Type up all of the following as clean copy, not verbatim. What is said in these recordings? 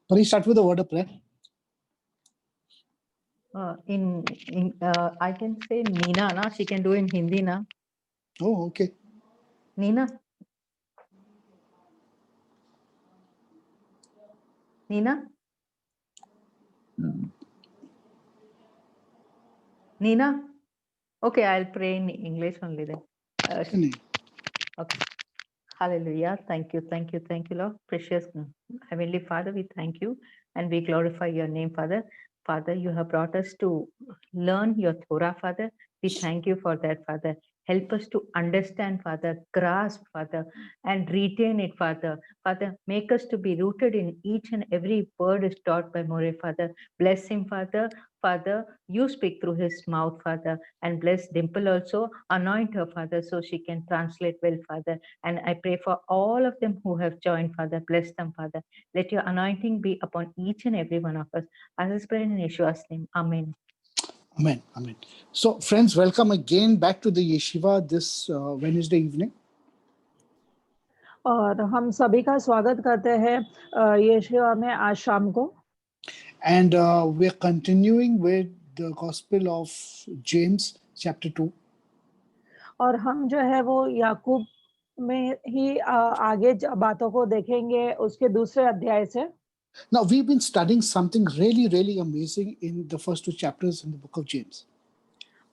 Pari, start with a word of prayer. I can say Nina, na? She can do in Hindi, na? Oh, okay. Nina? Nina? Nina? Okay, I'll pray in English only then. Okay. Hallelujah. Thank you, Lord. Precious Heavenly Father, we thank you and we glorify your name, Father. Father, you have brought us to learn your Torah, Father. We thank you for that, Father. Help us to understand, Father, grasp, Father, and retain it, Father. Father, make us to be rooted in each and every word is taught by More, Father. Bless him, Father. Father, you speak through his mouth, Father, and bless Dimple also. Anoint her, Father, so she can translate well, Father. And I pray for all of them who have joined, Father. Bless them, Father. Let your anointing be upon each and every one of us. As I pray in Yeshua's name. Amen. Amen. Amen. So, friends, welcome again back to the yeshiva this Wednesday evening. और हम सभी का स्वागत करते हैं यीशुआ में आज शाम को. And we're continuing with the Gospel of James, chapter 2. और हम जो है वो याकूब में ही आगे बातों को देखेंगे उसके दूसरे अध्याय से. Now, we've been studying something really, really amazing in the first two chapters in the book of James.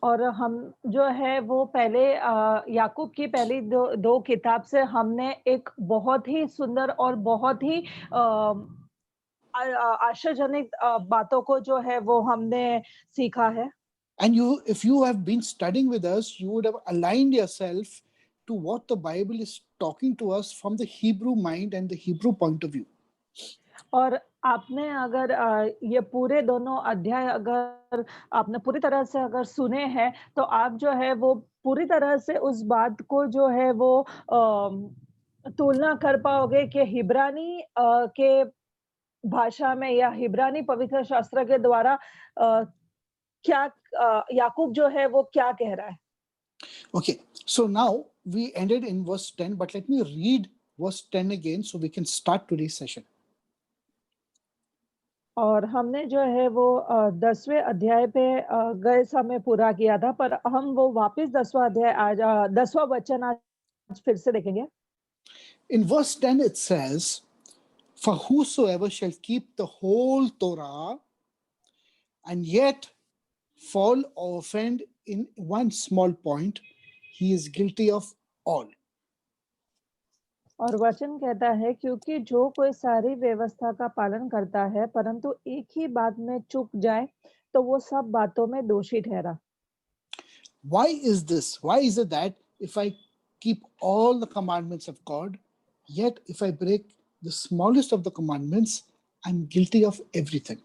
और हम जो है वो पहले याकूब की पहली दो किताब से हमने एक बहुत ही सुंदर और बहुत ही आश्चर्यजनक बातों को जो है वो हमने सीखा है. And if you have been studying with us, you would have aligned yourself to what the Bible is talking to us from the Hebrew mind and the Hebrew point of view. और आपने अगर ये पूरे दोनों अध्याय अगर आपने पूरी तरह से अगर सुने हैं तो आप जो है वो पूरी तरह से उस बात को जो है वो तुलना कर पाओगे कि हिब्रानी के भाषा में या हिब्रानी पवित्र शास्त्र के द्वारा क्या याकूब जो है वो क्या कह रहा है. Okay, so now we ended in verse 10, but let me read verse 10 again so we can start today's session. और हमने जो है वो 10वें अध्याय पे गए समय पूरा किया था पर हम वो वापस 10वां अध्याय आज 10वां वचन आज फिर से देखेंगे. In verse 10 it says, "For whosoever shall keep the whole Torah and yet fall or offend in one small point, he is guilty of all." और वचन कहता है क्योंकि जो कोई सारी व्यवस्था का पालन करता है परंतु एक ही बात में चूक जाए तो वो सब बातों में दोषी ठहरा. Why is this? Why is it that if I keep all the commandments of God, yet if I break the smallest of the commandments, I'm guilty of everything?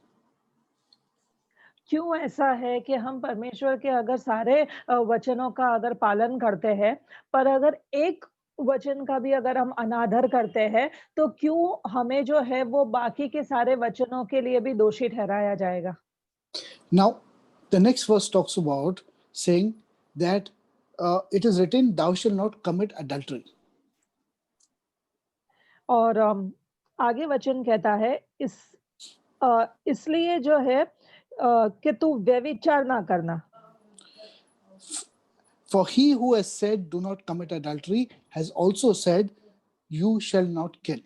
क्यों ऐसा है कि हम परमेश्वर के अगर सारे वचनों का अगर पालन करते हैं पर अगर एक वचन का भी अगर हम अनादर करते हैं तो क्यों हमें जो है वो बाकी के सारे वचनों के लिए भी दोषी ठहराया जाएगा. Now, the next verse talks about saying that it is written, "Thou shalt not commit adultery." और आगे वचन कहता है इसलिए जो है कि तू व्यभिचार ना करना. For he who has said, "Do not commit adultery," has also said, "You shall not kill."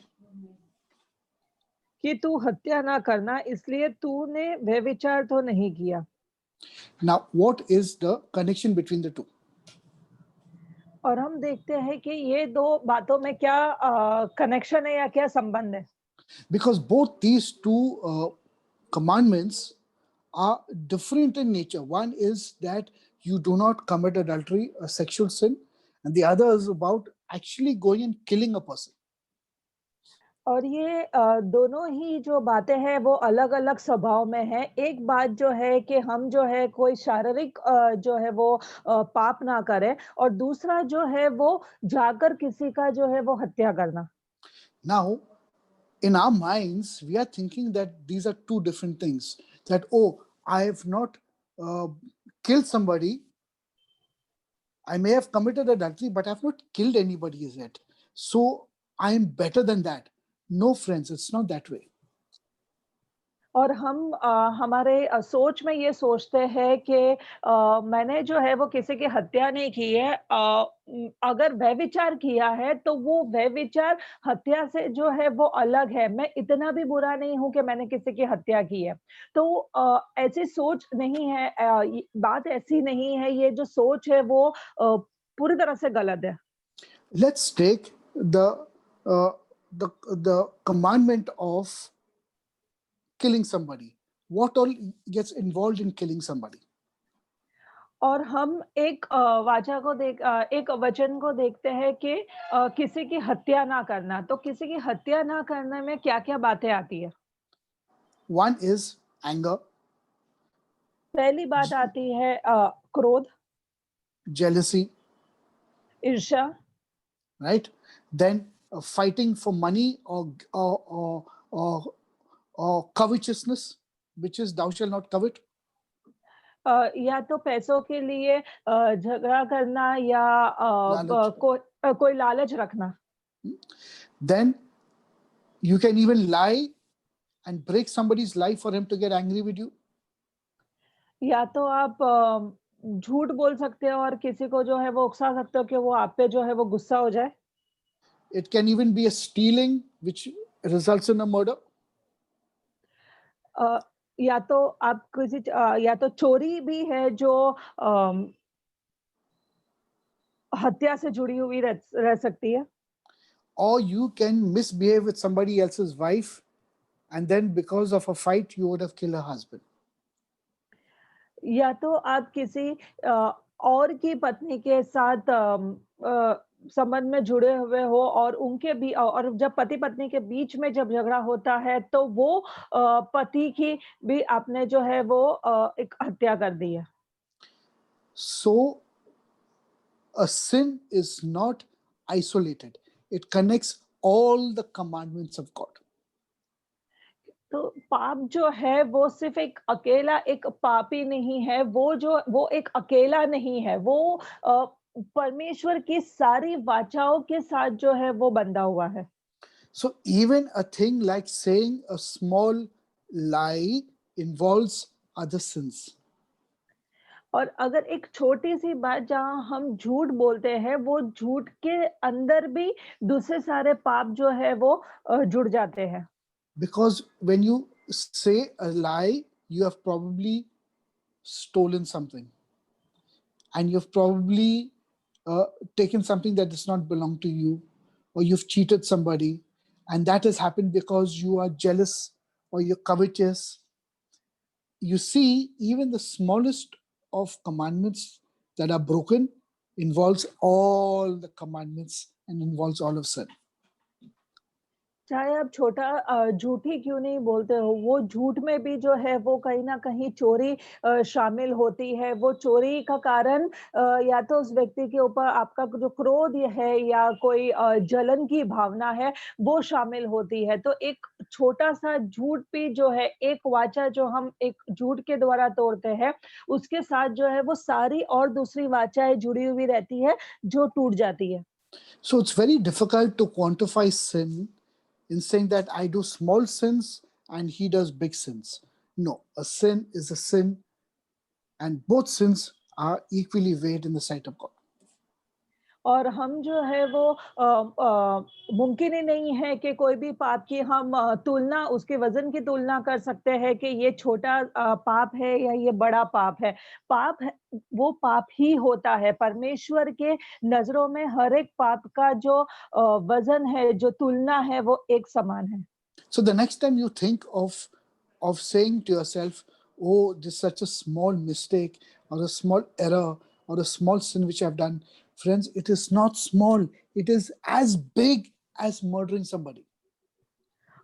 कि तू हत्या ना करना इसलिए तूने व्यभिचार तो नहीं किया. Now, what is the connection between the two? और हम देखते हैं कि ये दो बातों में क्या कनेक्शन है या क्या संबंध है. Because both these two commandments are different in nature. One is that you do not commit adultery, a sexual sin, and the other is about actually going and killing a person. और ये दोनों ही जो बातें हैं वो अलग-अलग स्वभाव में है. एक बात जो है कि हम जो है कोई शारीरिक जो है वो पाप ना करें और दूसरा जो है वो जाकर किसी का जो है वो हत्या करना. Now, in our minds, we are thinking that these are two different things. That, oh, I have not killed somebody. I may have committed adultery, but I have not killed anybody yet. So I am better than that. No, friends, it's not that way. और हम हमारे सोच में ये सोचते हैं कि मैंने जो है वो किसी की हत्या नहीं की है। अगर व्यभिचार किया है तो वो व्यभिचार हत्या से जो है वो अलग है। मैं इतना भी बुरा नहीं हूँ कि मैंने किसी की हत्या की है। तो ऐसी सोच नहीं है, ये बात ऐसी नहीं है, ये जो सोच है वो पूरी तरह से गलत है। Let's take uh, the commandment of killing somebody. What all gets involved in killing somebody? और हम एक एक वचन को देखते हैं कि किसी की हत्या ना करना। तो किसी की हत्या ना करने में क्या-क्या बातें आती है? One is anger, पहली बात आती है क्रोध, jealousy, ईर्ष्या, right? Then fighting for money or covetousness, which is thou shalt not covet. या तो पैसों के लिए झगड़ा करना या लालच. कोई लालच रखना। Then you can even lie and break somebody's life for him to get angry with you. या तो आप झूठ बोल सकते हो और किसी को जो है वो उकसा सकते हो कि वो आप पे जो है वो गुस्सा हो जाए। It can even be a stealing, which results in a murder. अ, या तो आप या तो चोरी भी है जो अम, हत्या से जुड़ी हुई रह सकती है। Or you can misbehave with somebody else's wife, and then because of a fight, you would have killed her husband. या तो आप किसी और की पत्नी के साथ संबंध में जुड़े हुए हो और और जब पति-पत्नी के बीच में जब झगड़ा होता है तो वो पति की भी आपने जो है वो एक हत्या कर दी है। So, a sin is not isolated, it connects all the commandments of God. तो पाप जो है वो सिर्फ एक पाप ही नहीं है, वो एक अकेला नहीं है, वो परमेश्वर की सारी वाचाओं के साथ जो है वो बंधा हुआ है। So, even a thing like saying a small lie involves other sins. और अगर एक छोटी-सी बात जहाँ हम झूठ बोलते हैं, वो झूठ के अंदर भी दूसरे सारे पाप जो है वो जुड़ जाते हैं। Because when you say a lie, you have probably stolen something, and you've probably taken something that does not belong to you, or you've cheated somebody, and that has happened because you are jealous or you're covetous. You see, even the smallest of commandments that are broken involves all the commandments and involves all of sin. चाहे आप झूठ ही क्यों नहीं बोलते हो, वो झूठ में भी जो है वो कहीं न कहीं चोरी शामिल होती है। वो चोरी का कारण या तो उस व्यक्ति के ऊपर आपका जो क्रोध है या कोई जलन की भावना है, वो शामिल होती है। तो एक छोटा-सा झूठ भी जो है, एक वाचा जो हम एक झूठ के द्वारा तोड़ते हैं, उसके साथ जो है वो सारी और दूसरी वाचाएँ जुड़ी हुई रहती है, जो टूट जाती है। So it's very difficult to quantify sin in saying that I do small sins and he does big sins. No, a sin is a sin, and both sins are equally weighed in the sight of God. और हम जो है वो मुमकिन ही नहीं है कि कोई भी पाप की हम तुलना उसके वज़न की तुलना कर सकते हैं कि ये छोटा पाप है या ये बड़ा पाप है। पाप है वो पाप ही होता है। परमेश्वर के नज़रों में हर एक पाप का जो वज़न है, जो तुलना है वो एक समान है। So the next time you think of saying to yourself, "Oh, this is such a small mistake or a small error or a small sin which I've done," friends, it is not small. It is as big as murdering somebody.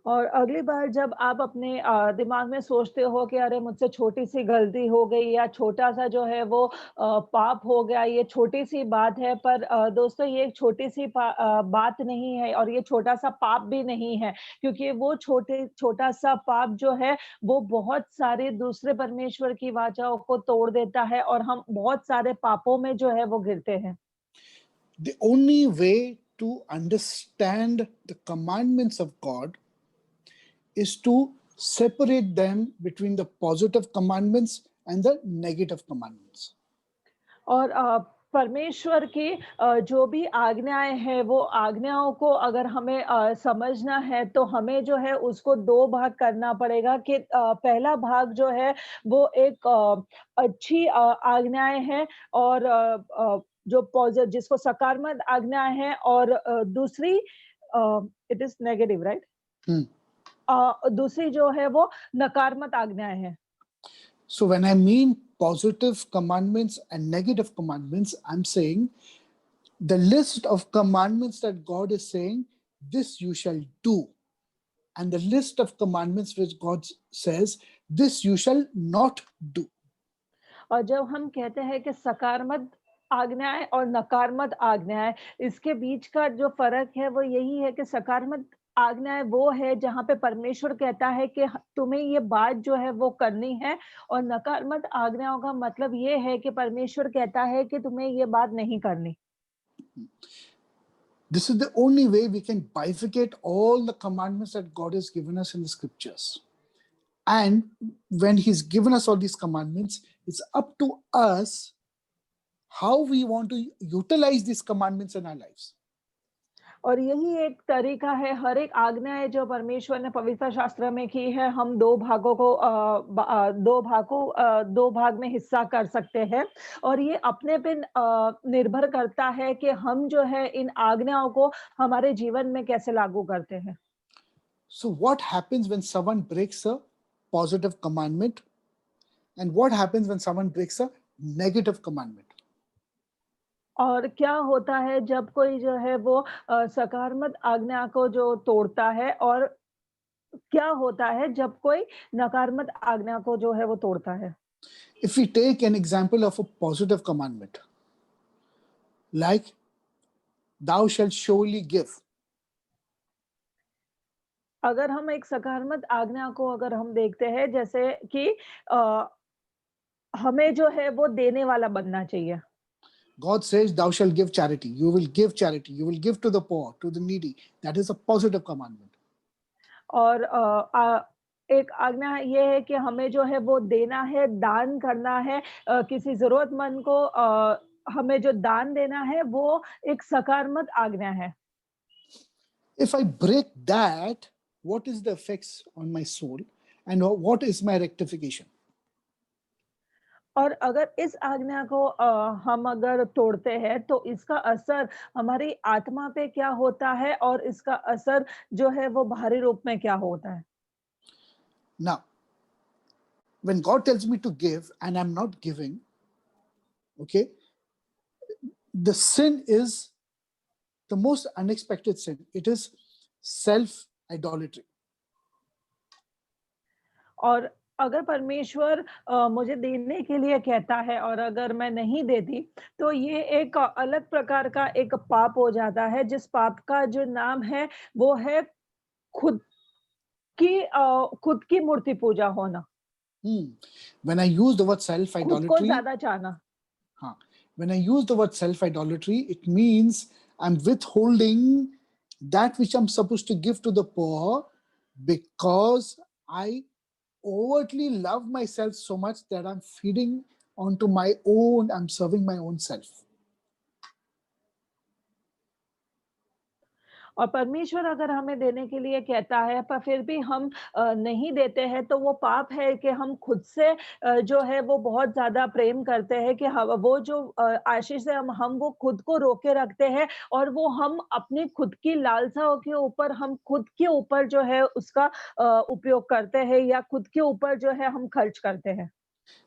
और अगली बार जब आप अपने दिमाग में सोचते हो कि अरे मुझसे छोटी-सी गलती हो गई या छोटा-सा जो है वो पाप हो गया, ये छोटी-सी बात है पर दोस्तों ये एक छोटी-सी बात नहीं है और ये छोटा-सा पाप भी नहीं है क्योंकि वो छोटा-सा पाप जो है वो बहुत सारे दूसरे परमेश्वर की वाचाओं को तोड़ देता है और हम बहुत सारे पापों में जो है वो गिरते हैं। The only way to understand the commandments of God is to separate them between the positive commandments and the negative commandments. और परमेश्वर की जो भी आज्ञाएं हैं वो आज्ञाओं को अगर हमें समझना है तो हमें जो है उसको दो भाग करना पड़ेगा कि पहला भाग जो है वो एक अच्छी आज्ञाएं हैं और जो पॉजिटिव जिसको सकारात्मक आज्ञाएं हैं और दूसरी इट इज नेगेटिव राइट दूसरी जो है वो नकारात्मक आज्ञाएं हैं. So when I mean positive commandments and negative commandments, I'm saying the list of commandments that God is saying, this you shall do. And the list of commandments which God says, this you shall not do. और जब हम कहते हैं कि सकारात्मक आज्ञाएं और नकारात्मक आज्ञाएं, इसके बीच का जो फर्क है वो यही है कि सकारात्मक आज्ञाएं वो है जहां पे परमेश्वर कहता है कि तुम्हें ये बात जो है वो करनी है और नकारात्मक आज्ञाओं का मतलब ये है कि परमेश्वर कहता है कि तुम्हें ये बात नहीं करनी. This is the only way we can bifurcate all the commandments that God has given us in the scriptures. And when He's given us all these commandments, it's up to us how we want to utilize these commandments in our lives. और यही एक तरीका है हर एक आज्ञा है जो परमेश्वर ने पवित्र शास्त्र में की है. हम दो भाग में हिस्सा कर सकते हैं और ये अपने पे निर्भर करता है कि हम जो है इन आज्ञाओं को हमारे जीवन में कैसे लागू करते हैं. So what happens when someone breaks a positive commandment and what happens when someone breaks a negative commandment? और क्या होता है जब कोई जो है वो सकारात्मक आज्ञा को जो तोड़ता है और क्या होता है जब कोई नकारात्मक आज्ञा को जो है वो तोड़ता है. If we take an example of a positive commandment, like thou shalt surely give. अगर हम एक सकारात्मक आज्ञा को अगर हम देखते हैं जैसे कि हमें जो है वो देने वाला बनना चाहिए. God says, thou shalt give charity. You will give charity. You will give to the poor, to the needy. That is a positive commandment. और एक आज्ञा ये है कि हमें जो है वो देना है, दान करना है. किसी जरूरतमंद को हमें जो दान देना है वो एक सकारात्मक आज्ञा है. If I break that, what is the effects on my soul and what is my rectification? और अगर इस आज्ञा को हम अगर तोड़ते हैं तो इसका असर हमारी आत्मा पे क्या होता है और इसका असर जो है वो बाहरी रूप में क्या होता है. Now, when God tells me to give and I'm not giving, okay, the sin is the most unexpected sin. It is self-idolatry. और अगर परमेश्वर मुझे देने के लिए कहता है और अगर मैं नहीं देती तो ये एक अलग प्रकार का एक पाप हो जाता है जिस पाप का जो नाम है वो है खुद की मूर्ति पूजा होना. When I use the word खुद को self-idolatry, ज्यादा चाहना. when I use the word self-idolatry, it means I'm withholding that which I'm supposed to give to the poor because I overtly love myself so much that I'm feeding onto my own, I'm serving my own self. और परमेश्वर अगर हमें देने के लिए कहता है पर फिर भी हम नहीं देते हैं तो वो पाप है कि हम खुद से जो है वो बहुत ज्यादा प्रेम करते हैं कि वो जो आशीष से हम वो खुद को रोके रखते हैं और वो हम अपनी खुद की लालसाओं के ऊपर हम खुद के ऊपर जो है उसका उपयोग करते हैं या खुद के ऊपर जो है हम खर्च करते हैं.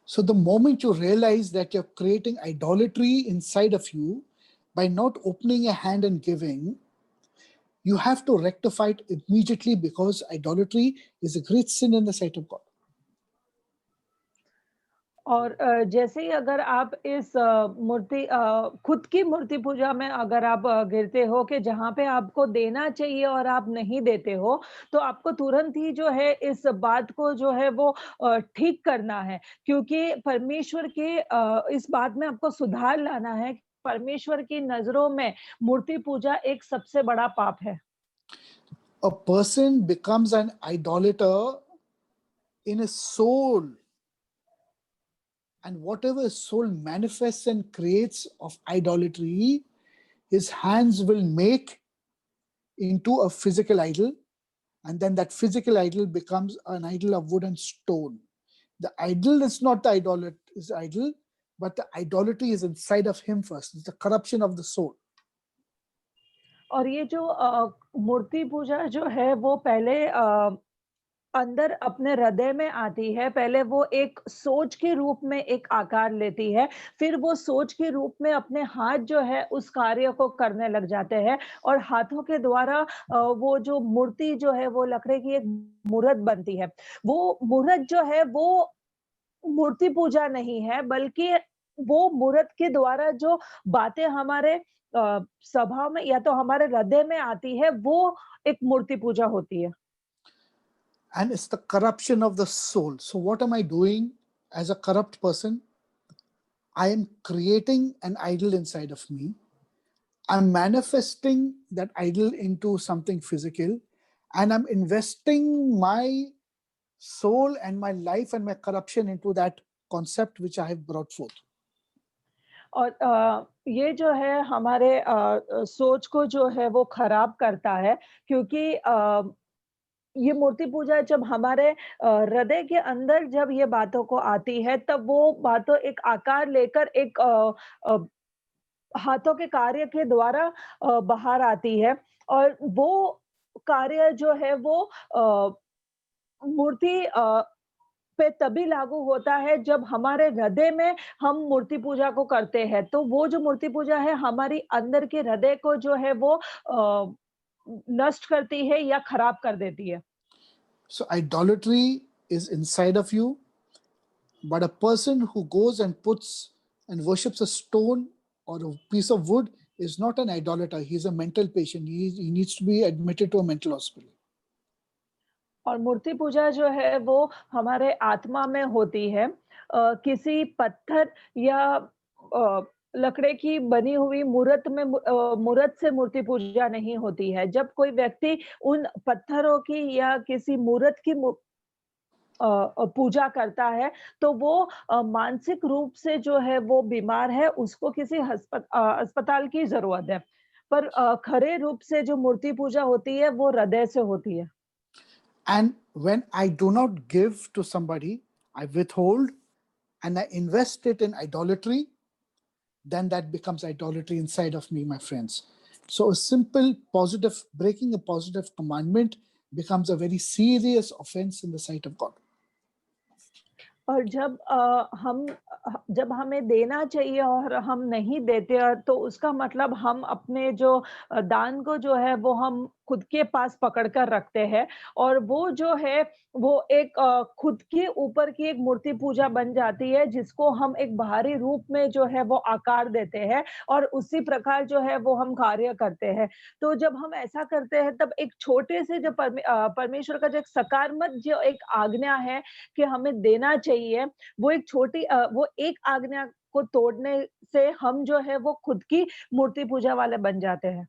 So the moment you realize that you're creating idolatry inside of you by not opening a hand and giving, you have to rectify it immediately because idolatry is a great sin in the sight of God. और जैसे ही अगर आप इस खुद की मूर्ति पूजा में अगर आप गिरते हो कि जहाँ पे आपको देना चाहिए और आप नहीं देते हो तो आपको तुरंत ही जो है इस बात को जो है वो ठीक करना है क्योंकि परमेश्वर के इस बात में आपको सुधार लाना है. परमेश्वर की नजरों में मूर्ति पूजा एक सबसे बड़ा पाप है. A person becomes an idolater in his soul. And whatever his soul manifests and creates of idolatry, his hands will make into a physical idol. And then that physical idol becomes an idol of wood and stone. The idol is not the idol, but the idolatry is inside of him first. It's the corruption of the soul. और ये जो मूर्ति पूजा जो है वो पहले अंदर अपने हृदय में आती है। पहले वो एक सोच के रूप में एक आकार लेती है, फिर वो सोच के रूप में अपने हाथ जो है उस कार्य को करने लग जाते हैं और हाथों के द्वारा वो जो मूर्ति जो है वो लकड़ी की एक मूर्त बनती है। वो मूर्त जो है वो मूर्ति पूजा नहीं है, बल्कि वो मूर्त के द्वारा जो बातें हमारे स्वभाव में या तो हमारे हृदय में आती है, वो एक मूर्ति पूजा होती है। And it's the corruption of the soul. So what am I doing as a corrupt person? I am creating an idol inside of me. I'm manifesting that idol into something physical, and I'm investing my soul and my life and my corruption into that concept which I have brought forth. और ये जो है हमारे सोच को जो है वो खराब करता है, क्योंकि ये मूर्ति पूजा जब हमारे हृदय के अंदर जब ये बातों को आती है, तब वो बातों एक आकार लेकर एक हाथों के कार्य के द्वारा बाहर आती है और वो कार्य जो है वो मूर्ति पे तभी लागू होता है जब हमारे हृदय में हम मूर्ति पूजा को करते हैं। तो वो जो मूर्ति पूजा है हमारी अंदर के हृदय को जो है वो नष्ट करती है या खराब कर देती है। So idolatry is inside of you, but a person who goes and puts and worships a stone or a piece of wood is not an idolater. He's a mental patient. He needs to be admitted to a mental hospital. और मूर्ति पूजा जो है वो हमारे आत्मा में होती है। किसी पत्थर या लकड़े की बनी हुई मूर्त से मूर्ति पूजा नहीं होती है। जब कोई व्यक्ति उन पत्थरों की या किसी मूर्त की पूजा करता है, तो वो मानसिक रूप से जो है वो बीमार है, उसको किसी अस्पताल की ज़रूरत है। पर खरे रूप से जो मूर्ति पूजा होती है, वो हृदय से होती है। And when I do not give to somebody, I withhold and I invest it in idolatry, then that becomes idolatry inside of me, my friends. So a simple positive, breaking a positive commandment becomes a very serious offense in the sight of God. और जब हमें देना चाहिए और हम नहीं देते तो उसका मतलब हम अपने जो दान को जो है वो हम खुद के पास पकड़ कर रखते हैं और वो जो है वो एक खुद के ऊपर की एक मूर्ति पूजा बन जाती है, जिसको हम एक बाहरी रूप में जो है वो आकार देते हैं और उसी प्रकार जो है वो हम कार्य करते हैं। तो जब हम ऐसा करते हैं तब एक छोटे से जो परमेश्वर का जो एक सकारात्मक जो एक आज्ञा है कि हमें देना चाहिए, वो एक आज्ञा को तोड़ने से हम जो है वो खुद की मूर्ति पूजा वाले बन जाते हैं।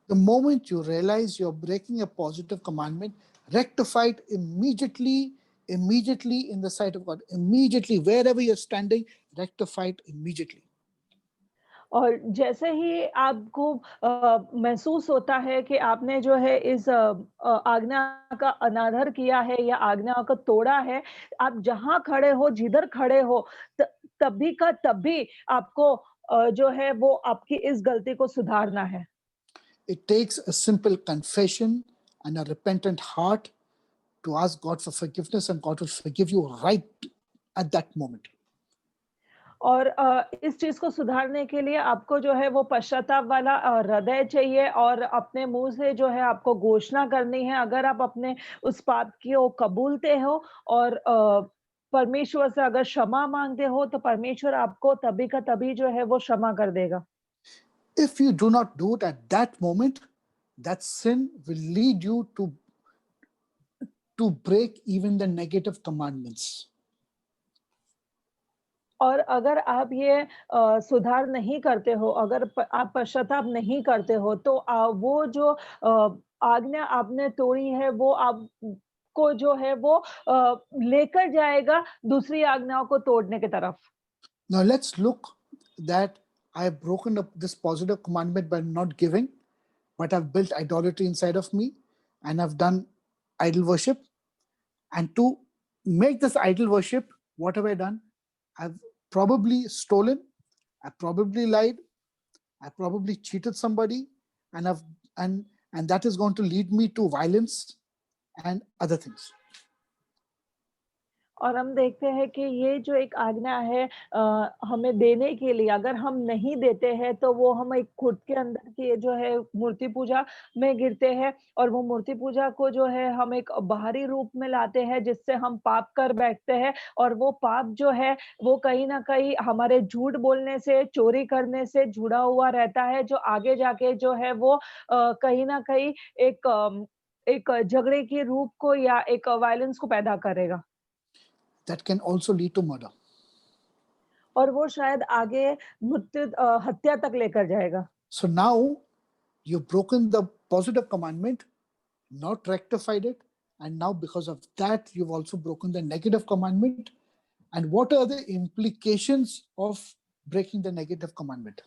The moment you realize you're breaking a positive commandment, rectify it immediately in the sight of God. Immediately, wherever you're standing, rectify it immediately. और जैसे ही आपको महसूस होता है कि आपने जो है इस आज्ञा का अनादर किया है या आज्ञा को तोड़ा है, आप जहाँ खड़े हो, जिधर खड़े हो, तभी का तभी आपको जो है वो आपकी इस गलती को सुधारना है। It takes a simple confession and a repentant heart to ask God for forgiveness, and God will forgive you right at that moment. और इस चीज को सुधारने के लिए आपको जो है वो पश्चाताप वाला हृदय चाहिए और अपने मुंह से जो है आपको घोषणा करनी है। अगर आप अपने उस पाप को कबूलते हो और परमेश्वर से अगर क्षमा मांगते हो, तो परमेश्वर आपको तभी का तभी जो है वो क्षमा कर देगा। If you do not do it at that moment, that sin will lead you to break even the negative commandments. और अगर आप ये सुधार नहीं करते हो, अगर आप पश्चाताप नहीं करते हो, तो वो जो आज्ञा आपने तोड़ी है वो को जो है वो लेकर जाएगा दूसरी आज्ञाओं को तोड़ने की तरफ। Now let's look that I have broken up this positive commandment by not giving, but I've built idolatry inside of me and I've done idol worship. And to make this idol worship, what have I done? I've probably stolen, I probably lied, I probably cheated somebody, and and that is going to lead me to violence and other things. और हम देखते हैं कि ये जो एक आज्ञा है हमें देने के लिए, अगर हम नहीं देते हैं तो वो हम एक खुद के अंदर की जो है मूर्ति पूजा में गिरते हैं, और वो मूर्ति पूजा को जो है हम एक बाहरी रूप में लाते हैं जिससे हम पाप कर बैठते हैं, और वो पाप जो है वो कहीं ना कहीं हमारे झूठ बोलने से, चोरी करने से जुड़ा हुआ रहता है, जो आगे जाके जो है वो कहीं ना कहीं एक झगड़े के रूप को या एक वायलेंस को पैदा करेगा, That can also lead to murder. और वो शायद आगे हत्या तक लेकर जाएगा। So now you've broken the positive commandment, not rectified it, and now because of that, you've also broken the negative commandment. And what are the implications of breaking the negative commandment?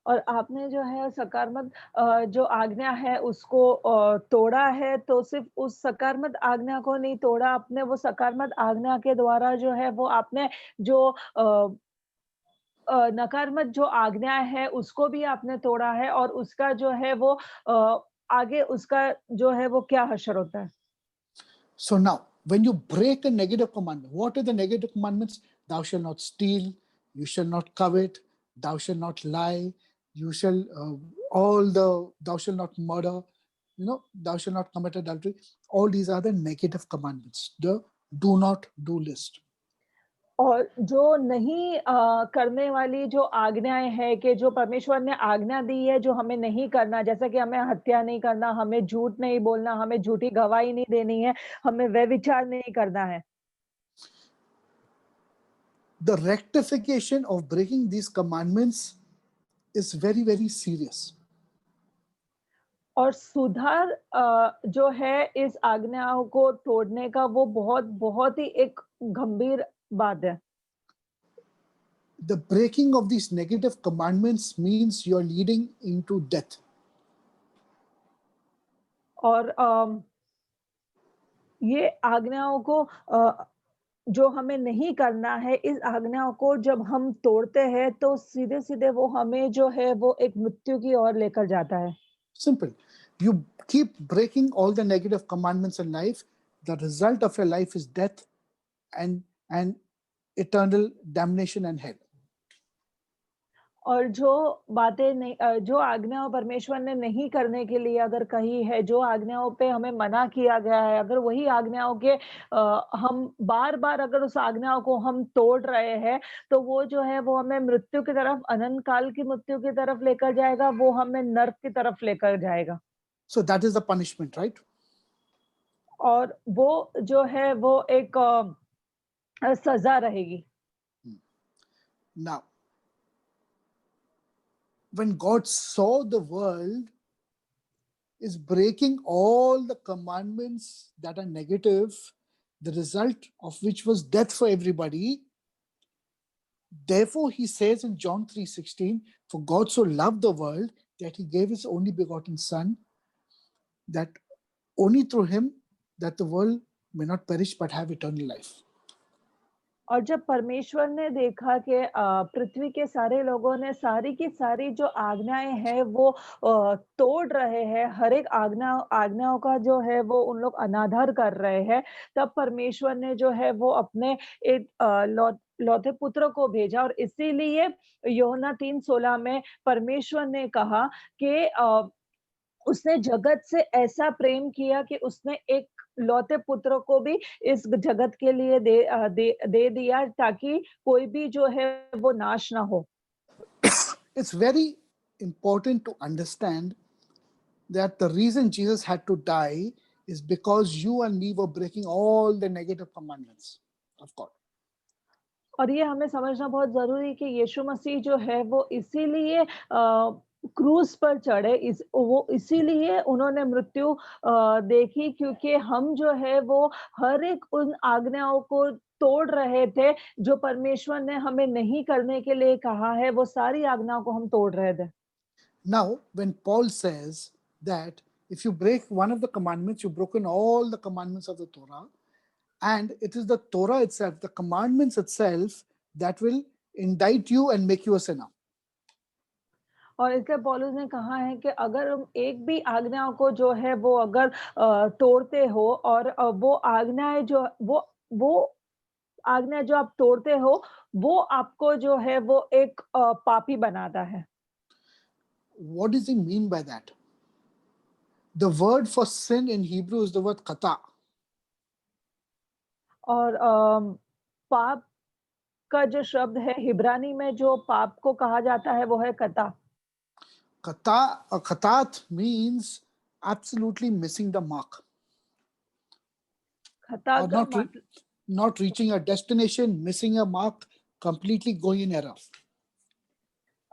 और आपने जो है सकारात्मक जो आज्ञा है उसको तोड़ा है, तो सिर्फ उस सकारात्मक आज्ञा को नहीं तोड़ा, आपने वो सकारात्मक आज्ञा के द्वारा जो है वो आपने जो नकारात्मक जो आज्ञा है उसको भी आपने तोड़ा है, और उसका जो है वो आगे उसका जो है वो क्या हश्र होता है। So now, when you break a negative commandment, what are the negative commandments? Thou shalt not steal, you shall not covet, thou shalt not lie, you shall thou shalt not murder, thou shalt not commit adultery. All these are the negative commandments, the do not do list. और जो नहीं करने वाली जो आज्ञाएं हैं, कि जो परमेश्वर ने आज्ञा दी है जो हमें नहीं करना, जैसे कि हमें हत्या नहीं करना, हमें झूठ नहीं बोलना, हमें झूठी गवाही नहीं देनी है, हमें व्यभिचार नहीं करना है। The rectification of breaking these commandments is very, very serious. और सुधार जो है इस आज्ञाओं को तोड़ने का वो बहुत बहुत ही एक गंभीर बात है। The breaking of these negative commandments means you're leading into death. और ये आज्ञाओं को जो हमें नहीं करना है, इस आज्ञाओं को जब हम तोड़ते हैं तो सीधे सीधे वो हमें जो है वो एक मृत्यु की ओर लेकर जाता है। Simple. You keep breaking all the negative commandments in life, the result of your life is death and eternal damnation and hell. और जो बातें नहीं जो आज्ञाओं परमेश्वर ने नहीं करने के लिए अगर कही है, जो आज्ञाओं पे हमें मना किया गया है, अगर वही आज्ञाओं के हम बार-बार अगर उस आज्ञाओं को हम तोड़ रहे हैं, तो वो जो है वो हमें मृत्यु की तरफ, अनंत काल की मृत्यु की तरफ लेकर जाएगा, वो हमें नर्क की तरफ लेकर जाएगा। So that is the punishment, right? और वो जो है वो एक सजा रहेगी। Now, when God saw the world is breaking all the commandments that are negative, the result of which was death for everybody, therefore he says in John 3:16, for God so loved the world that he gave his only begotten son, that only through him that the world may not perish but have eternal life. और जब परमेश्वर ने देखा कि पृथ्वी के सारे लोगों ने सारी की सारी जो आज्ञाएं हैं वो तोड़ रहे हैं, हर एक आज्ञाओं का जो है वो उन लोग अनादर कर रहे हैं, तब परमेश्वर ने जो है वो अपने एक लौते पुत्र को भेजा, और इसीलिए यूहन्ना 3:16 में परमेश्वर ने कहा कि उसने जगत से ऐसा प्रेम किया कि उसने एक लौते पुत्र को भी इस जगत के लिए दे दिया, ताकि कोई भी जो है वो नाश ना हो। It's very important to understand that the reason Jesus had to die is because you and me were breaking all the negative commandments of God. और ये हमें समझना बहुत जरूरी है कि यीशु मसीह जो है वो इसीलिए क्रूस पर चढ़े, वो इसीलिए उन्होंने मृत्यु देखी, क्योंकि हम जो है वो हर एक उन आज्ञाओं को तोड़ रहे थे जो परमेश्वर ने हमें नहीं करने के लिए कहा है, वो सारी आज्ञाओं को हम तोड़ रहे थे। Now, when Paul says that if you break one of the commandments, you've broken all the commandments of the Torah, and it is the Torah itself, the commandments itself, that will indict you and make you a sinner. और इसलिए पौलुस ने कहा है कि अगर हम एक भी आज्ञाओं को जो है वो अगर तोड़ते हो, और वो आज्ञाएं जो वो आज्ञा जो आप तोड़ते हो, वो आपको जो है वो एक पापी बनाता है। What does he mean by that? The word for sin in Hebrew is the word kata. और पाप का जो शब्द है हिब्रानी में, जो पाप को कहा जाता है वो है कता। Kata or katat means absolutely missing the mark, खता or का मतलब not reaching a destination, missing a mark, completely going in error.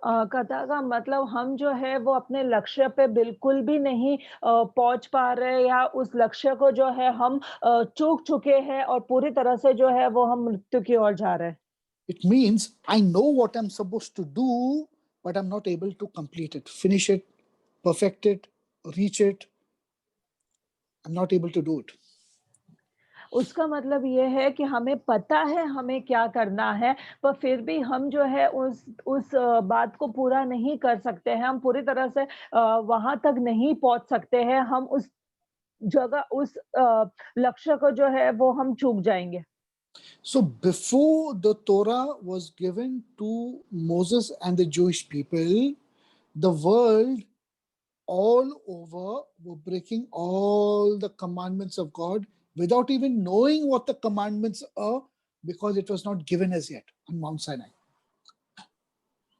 कथा का मतलब हम जो है वो अपने लक्ष्य पे बिल्कुल भी नहीं पहुंच पा रहे, या उस लक्ष्य को जो है हम चूक चुके हैं और पूरी तरह से जो है वो हम मृत्यु की ओर जा रहे हैं। It means I know what I'm supposed to do, but I'm not able to complete it, finish it, perfect it, reach it. I'm not able to do it. उसका मतलब ये है कि हमें पता है हमें क्या करना है, पर फिर भी हम जो है उस बात को पूरा नहीं कर सकते हैं। हम पूरी तरह से वहाँ तक नहीं पहुँच सकते हैं। हम उस जगह उस लक्ष्य को जो है वो हम चूक जाएँगे। So before the Torah was given to Moses and the Jewish people, the world all over were breaking all the commandments of God without even knowing what the commandments are, because it was not given as yet on Mount Sinai.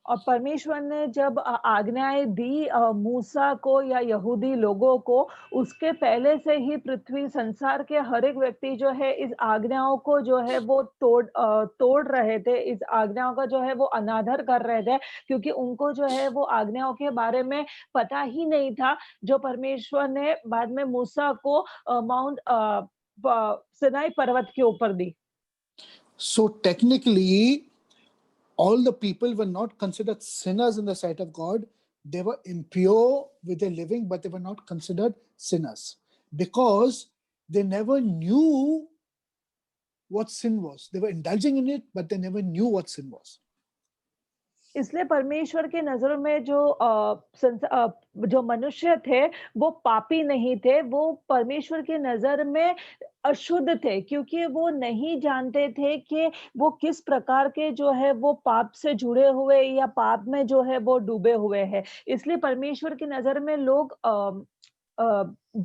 और परमेश्वर ने जब आज्ञाएं दी मूसा को या यहूदी लोगों को, उसके पहले से ही पृथ्वी संसार के हर एक व्यक्ति जो है इस आज्ञाओं को जो है वो तोड़ रहे थे, इस आज्ञाओं का जो है वो अनादर कर रहे थे, क्योंकि उनको जो है वो आज्ञाओं के बारे में पता ही नहीं था, जो परमेश्वर ने बाद में मूसा को माउंट सिनाई पर्वत के ऊपर दी। So technically, all the people were not considered sinners in the sight of God. They were impure with their living, but they were not considered sinners because they never knew what sin was. They were indulging in it, but they never knew what sin was. इसलिए परमेश्वर की नज़रों में जो मनुष्य थे वो पापी नहीं थे, वो परमेश्वर की नज़र में अशुद्ध थे, क्योंकि वो नहीं जानते थे कि वो किस प्रकार के जो है वो पाप से जुड़े हुए या पाप में जो है वो डूबे हुए हैं। इसलिए परमेश्वर की नज़र में लोग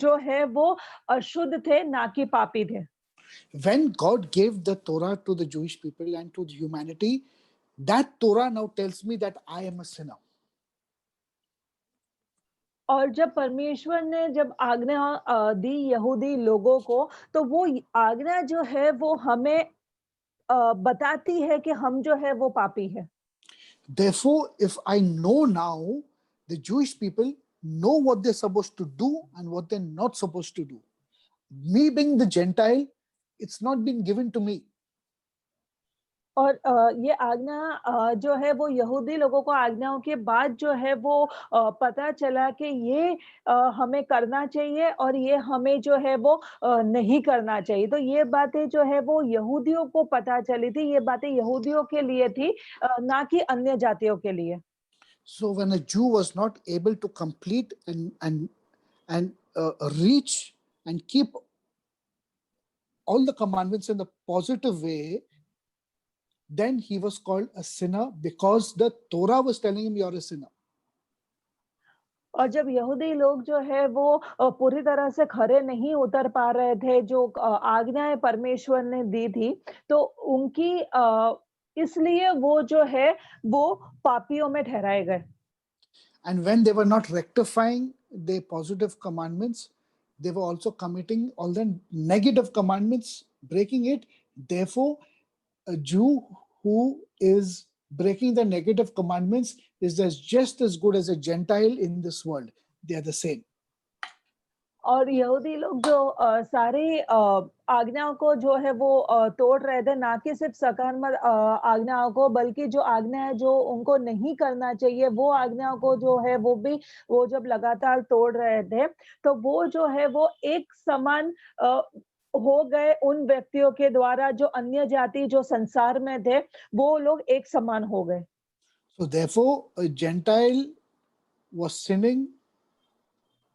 जो है वो अशुद्ध थे, ना कि पापी थे। When God gave the Torah to the Jewish people and to humanity, that Torah now tells me that I am a sinner. और जब परमेश्वर ने जब आज्ञा दी यहूदी लोगों को, तो वो आज्ञा जो है वो हमें बताती है कि हम जो है वो पापी है। Therefore, if I know now, the Jewish people know what they're supposed to do and what they're not supposed to do. Me being the Gentile, it's not been given to me. और ये आज्ञा जो है वो यहूदी लोगों को आज्ञाओं के बाद जो है वो पता चला कि ये हमें करना चाहिए और ये हमें जो है वो नहीं करना चाहिए। तो ये बातें जो है वो यहूदियों को पता चली थी, ये बातें यहूदियों के लिए थी, ना कि अन्य जातियों के लिए। So when a Jew was not able to complete and reach and keep all the commandments in the positive way, then he was called a sinner because the Torah was telling him you're a sinner. और जब यहूदी लोग जो है वो पूरी तरह से खरे नहीं उतर पा रहे थे, जो आज्ञाएं परमेश्वर ने दी थी, तो उनकी इसलिए वो जो है वो पापियों में ठहराए गए। And when they were not rectifying their positive commandments, they were also committing all the negative commandments, breaking it. Therefore, a Jew who is breaking the negative commandments is just as good as a Gentile in this world. They are the same. और यहूदी लोग जो सारी आज्ञाओं को जो है वो तोड़ रहे थे, ना कि सिर्फ सकारात्मक आज्ञाओं को, बल्कि जो आज्ञा है जो उनको नहीं करना चाहिए वो आज्ञाओं को जो है वो भी वो जब लगातार तोड़ रहे थे, तो वो जो है वो एक समान हो गए उन व्यक्तियों के द्वारा जो अन्य जाति जो संसार में थे, वो लोग एक समान हो गए। So therefore, a Gentile was sinning.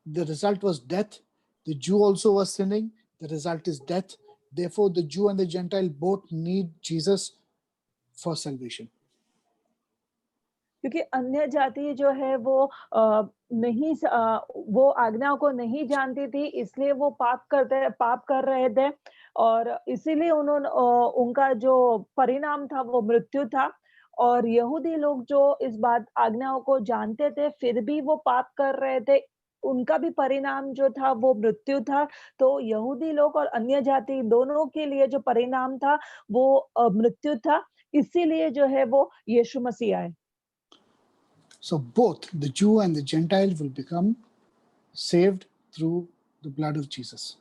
The result was death. The Jew also was sinning. The result is death. Therefore, the Jew and the Gentile both need Jesus for salvation. क्योंकि अन्य जाति जो है वो वो आज्ञाओं को नहीं जानती थी, इसलिए वो पाप कर रहे थे, और इसीलिए उन्होंने उनका जो परिणाम था वो मृत्यु था। और यहूदी लोग जो इस बात आज्ञाओं को जानते थे फिर भी वो पाप कर रहे थे, उनका भी परिणाम जो था वो मृत्यु था। तो यहूदी लोग और अन्य जाति दोनों के लिए जो परिणाम था वो मृत्यु था, इसीलिए जो है वो यीशु मसीह आए। So both the Jew and the Gentile will become saved through the blood of Jesus.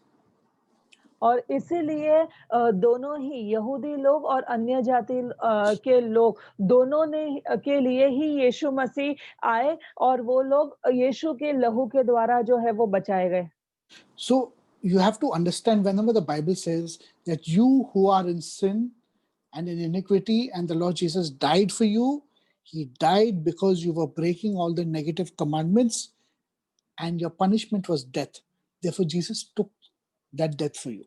और इसीलिए दोनों ही यहूदी लोग और अन्य जाति के लोग दोनों ने के लिए ही यीशु मसीह आए, और वो लोग यीशु के लहू के द्वारा जो है वो बचाए गए। So you have to understand whenever the Bible says that you who are in sin and in iniquity and the Lord Jesus died for you, he died because you were breaking all the negative commandments and your punishment was death. Therefore, Jesus took that death for you.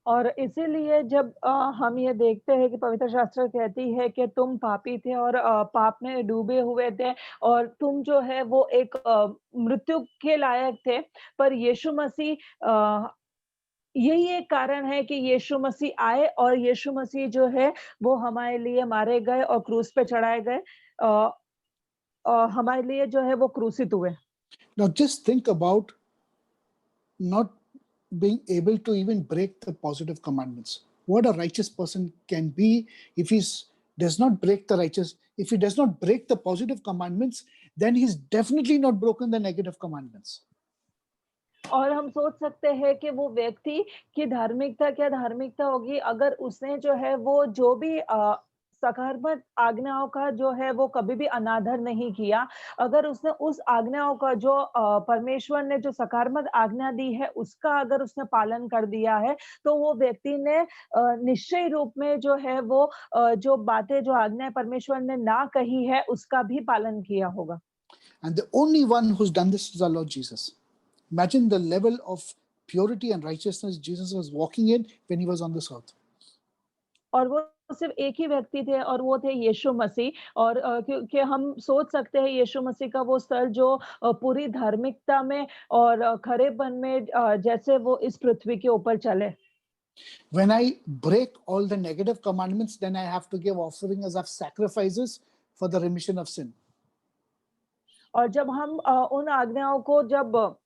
और इसीलिए जब हम ये देखते हैं कि पवित्र शास्त्र कहती है कि तुम पापी थे और पाप में डूबे हुए थे, और तुम जो है वो एक मृत्यु के लायक थे, पर यीशु मसीह यही एक कारण है कि यीशु मसीह आए और यीशु मसीह जो है वो हमारे लिए मारे गए और क्रूस पे चढ़ाए गए, हमारे लिए जो है वो क्रूसित हुए। Now just think about not being able to even break the positive commandments. What a righteous person can be if he does not break the if he does not break the positive commandments, then he's definitely not broken the negative commandments. और हम सोच सकते हैं कि वो व्यक्ति की धार्मिकता क्या धार्मिकता होगी अगर उसने जो है वो जो भी सकारात्मक आज्ञाओं का जो है वो कभी भी अनादर नहीं किया, अगर उसने उस आज्ञाओं का जो परमेश्वर ने जो सकारात्मक आज्ञा दी है उसका अगर उसने पालन कर दिया है, तो वो व्यक्ति ने निश्चय रूप में जो है वो जो बातें जो आज्ञाएं परमेश्वर ने ना कही है उसका भी पालन किया होगा। And the only one who's done this is our Lord Jesus. Imagine the level of purity and righteousness Jesus was walking in when he was on this earth. और वो सिर्फ एक ही व्यक्ति थे और वो थे यीशु मसीह, और क्योंकि हम सोच सकते हैं यीशु मसीह का वो स्तर जो पूरी धार्मिकता में और खरेपन में जैसे वो इस पृथ्वी के ऊपर चले। When I break all the negative commandments, then I have to give offerings of sacrifices for the remission of sin. और जब हम उन आज्ञाओं को जब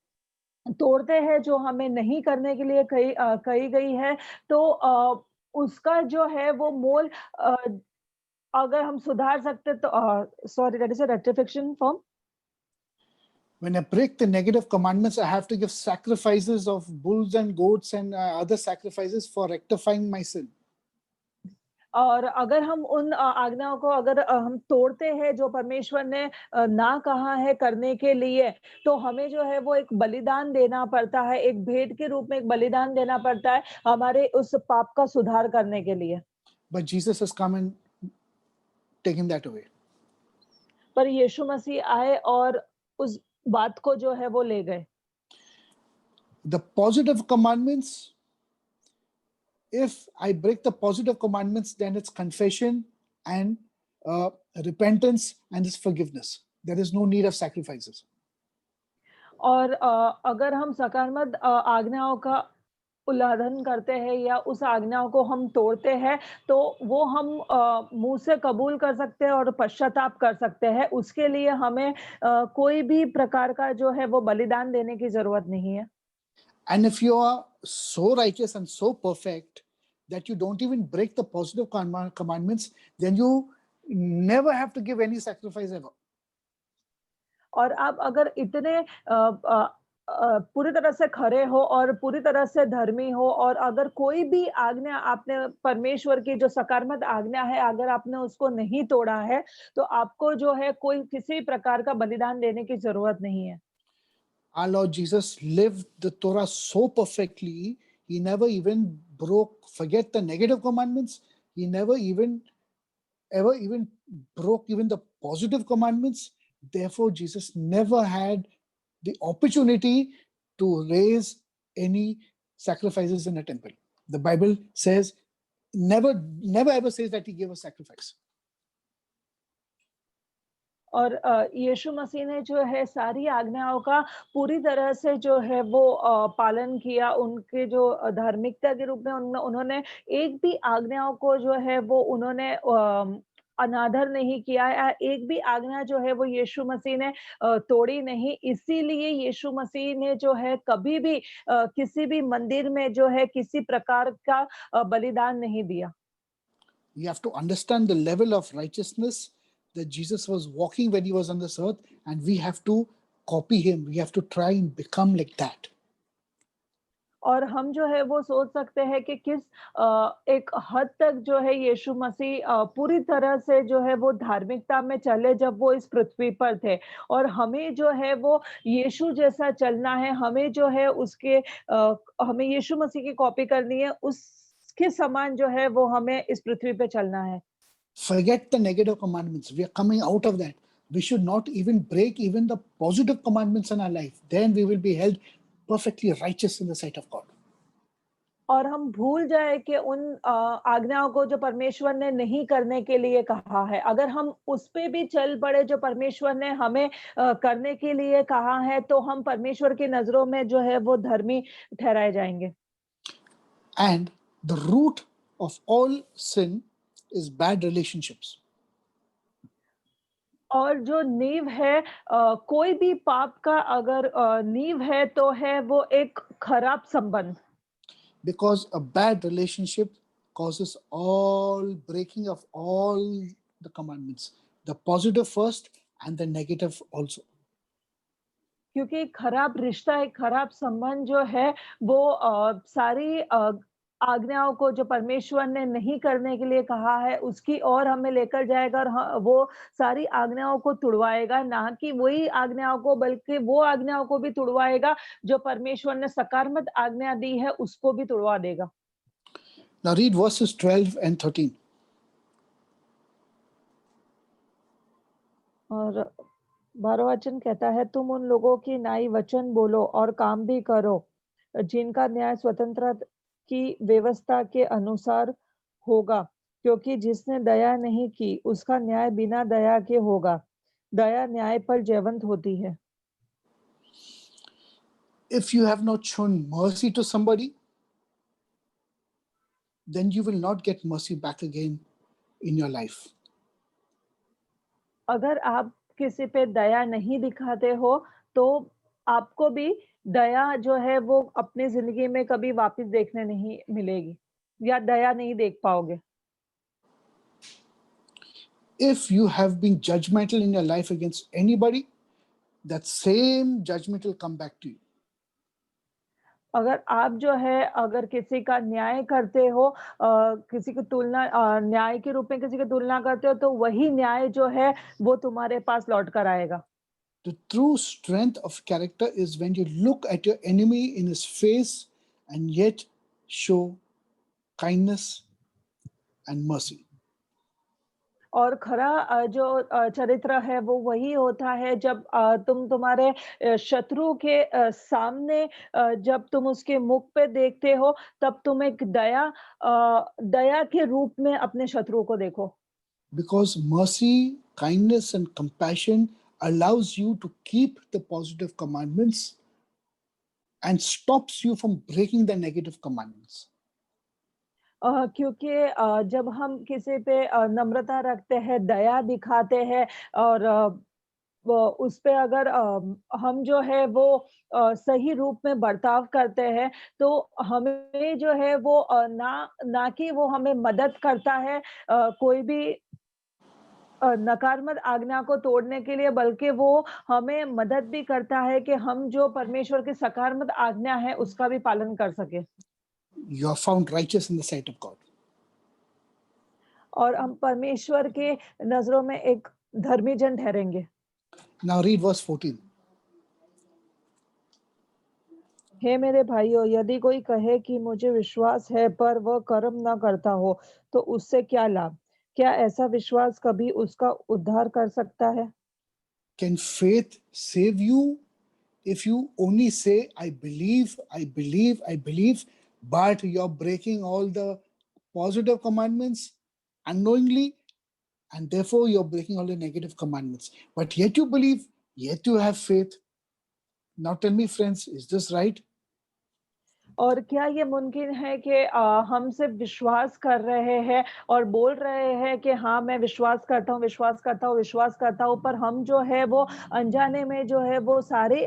तोड़ते हैं जो हमें नहीं करने के लिए कही गई है, तो उसका जो है वो मोल अगर हम सुधार सकते तो sorry that is a rectification form. When I break the negative commandments, I have to give sacrifices of bulls and goats and other sacrifices for rectifying my sin. और अगर हम उन आज्ञाओं को अगर हम तोड़ते हैं जो परमेश्वर ने ना कहा है करने के लिए, तो हमें जो है वो एक बलिदान देना पड़ता है, एक भेंट के रूप में एक बलिदान देना पड़ता है हमारे उस पाप का सुधार करने के लिए। But Jesus has come and taken that away. पर यीशु मसीह आए और उस बात को जो है वो ले गए। The positive commandments, if I break the positive commandments, then it's confession and repentance and it's forgiveness. There is no need of sacrifices. और अगर हम सकारात्मक आज्ञाओं का उल्लंघन करते हैं या उस आज्ञाओं को हम तोड़ते हैं, तो वो हम मुंह से कबूल कर सकते हैं और पश्चाताप कर सकते हैं। उसके लिए हमें कोई भी प्रकार का जो है वो बलिदान देने की जरूरत नहीं है। And if you are so righteous and so perfect that you don't even break the positive commandments, then you never have to give any sacrifice ever. और आप अगर इतने पूरी तरह से खरे हो और पूरी तरह से धर्मी हो और अगर कोई भी आज्ञा आपने परमेश्वर की जो सकारात्मक आज्ञा है, अगर आपने उसको नहीं तोड़ा है, तो आपको जो है कोई किसी प्रकार का बलिदान देने की ज़रूरत नहीं है। Our Lord Jesus lived the Torah so perfectly, he never even forget the negative commandments. He never ever even broke even the positive commandments. Therefore, Jesus never had the opportunity to raise any sacrifices in a temple. The Bible says, never ever says that he gave a sacrifice. और यीशु मसीह ने जो है सारी आज्ञाओं का पूरी तरह से जो है वो पालन किया। उनके जो धार्मिकता के रूप में उन्होंने एक भी आज्ञाओं को जो है वो उन्होंने अनादर नहीं किया या एक भी आज्ञा जो है वो यीशु मसीह ने तोड़ी नहीं। इसीलिए यीशु मसीह ने जो है कभी भी किसी भी मंदिर में जो है किसी प्रकार का बलिदान नहीं दिया। You have to understand the level of righteousness that Jesus was walking when he was on this earth, and we have to copy him. We have to try and become like that. और हम जो है वो सोच सकते हैं कि किस एक हद तक जो है यीशु मसीह पूरी तरह से जो है वो धार्मिकता में चले जब वो इस पृथ्वी पर थे और हमें जो है वो यीशु जैसा चलना है। हमें जो है उसके हमें यीशु मसीह की कॉपी करनी है। उसके समान जो है वो हमें इस पृथ्वी पे चलना है। Forget the negative commandments. We are coming out of that. We should not even break even the positive commandments in our life. Then we will be held perfectly righteous in the sight of God. और हम भूल जाए कि उन आज्ञाओं को जो परमेश्वर ने नहीं करने के लिए कहा है, अगर हम उस पे भी चल पड़े जो परमेश्वर ने हमें करने के लिए कहा है, तो हम परमेश्वर की नजरों में जो है वो धर्मी ठहराए जाएंगे। And the root of all sin is bad relationships. और जो नींव है कोई भी पाप का अगर नींव है तो है वो एक खराब संबंध। Because a bad relationship causes all breaking of all the commandments, the positive first and the negative also. क्योंकि खराब रिश्ता, एक खराब संबंध जो है वो सारी आज्ञाओं को जो परमेश्वर ने नहीं करने के लिए कहा है उसकी ओर हमें लेकर जाएगा और वो सारी आज्ञाओं को तुड़वाएगा, ना कि वही आज्ञाओं को बल्कि वो आज्ञाओं को भी तुड़वाएगा जो परमेश्वर ने सकारात्मक आज्ञा दी है उसको भी तुड़वा देगा। Now read verses 12 and 13. और 12वां वचन कहता है, तुम उन लोगों की न्याय वचन बोलो और काम भी करो जिनका न्याय स्वतंत्र की व्यवस्था के अनुसार होगा, क्योंकि जिसने दया नहीं की उसका न्याय बिना दया के होगा। दया न्याय पर जयवंत होती है। If you have not shown mercy to somebody, then you will not get mercy back again in your life. अगर आप किसी पे दया नहीं दिखाते हो तो आपको भी दया जो है वो अपनी जिंदगी में कभी वापस देखने नहीं मिलेगी या दया नहीं देख पाओगे। If you have been judgmental in your life against anybody, that same judgment will come back to you. अगर आप जो है अगर किसी का न्याय करते हो किसी की तुलना न्याय के रूप में किसी की तुलना करते हो तो वही न्याय जो है वो तुम्हारे पास लौट कर आएगा। The true strength of character is when you look at your enemy in his face and yet show kindness and mercy. और खरा जो चरित्र है वो वही होता है जब तुम तुम्हारे शत्रु के सामने जब तुम उसके मुख पे देखते हो तब तुम एक दया के रूप में अपने शत्रु को देखो। Because mercy, kindness, and compassion allows you to keep the positive commandments and stops you from breaking the negative commandments. क्योंकि जब हम किसी पे नम्रता रखते हैं, दया दिखाते हैं और उस पे अगर हम जो है वो सही रूप में बर्ताव करते हैं तो हमें जो है वो ना कि वो हमें मदद करता है कोई भी नकारात्मक आज्ञा को तोड़ने के लिए, बल्कि वो हमें मदद भी करता है कि हम जो परमेश्वर की सकारात्मक आज्ञा है उसका भी पालन कर सके, You are found righteous in the sight of God. और हम परमेश्वर के नजरों में एक धर्मी जन ठहरेंगे। Now read verse 14. हे मेरे भाइयों, यदि कोई कहे कि मुझे विश्वास है पर वह कर्म न करता हो, तो उससे क्या लाभ? क्या ऐसा विश्वास कभी उसका उद्धार कर सकता है? Can faith save you if you only say, I believe, I believe, I believe, but you're breaking all the positive commandments unknowingly, and therefore you're breaking all the negative commandments? But yet you believe, yet you have faith. Now tell me, friends, is this right? और क्या ये मुमकिन है कि हम सिर्फ विश्वास कर रहे हैं और बोल रहे हैं कि हाँ, मैं विश्वास करता हूँ, विश्वास करता हूँ, विश्वास करता हूँ, पर हम जो है वो अनजाने में जो है वो सारी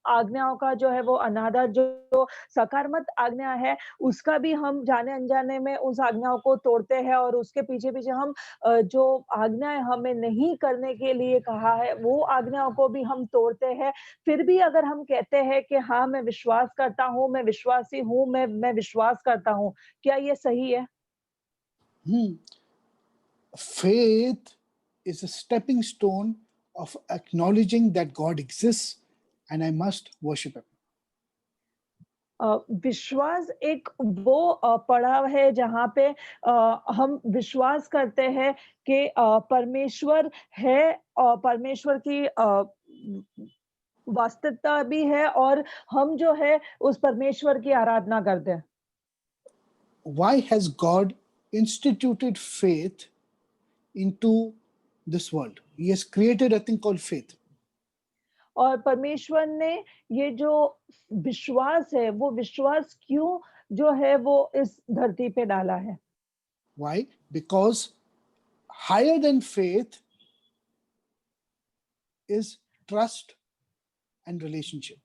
आज्ञाओं का जो है वो अनादर, जो सकारात्मक आज्ञा है, उसका भी हम जाने-अनजाने में उस आज्ञाओं को तोड़ते हैं, और उसके पीछे-पीछे हम जो आज्ञाएँ हमें नहीं करने के लिए कहा है, वो आज्ञाओं को भी हम तोड़ते हैं। फिर भी अगर हम कहते हैं कि हाँ, मैं विश्वास करता हूँ, मैं विश्वासी हूँ, मैं विश्वास करता हूँ, क्या ये सही है? Faith is a stepping stone of acknowledging that God exists and I must worship Him. विश्वास एक वो पड़ाव है जहाँ पे हम विश्वास करते हैं कि परमेश्वर है, और परमेश्वर की वास्तविकता भी है, और हम जो है उस परमेश्वर की आराधना करते हैं। Why has God instituted faith into this world? He has created a thing called faith. और परमेश्वर ने ये जो विश्वास है, वो विश्वास क्यों जो है वो इस धरती पे डाला है? Why? Because higher than faith is trust and relationship.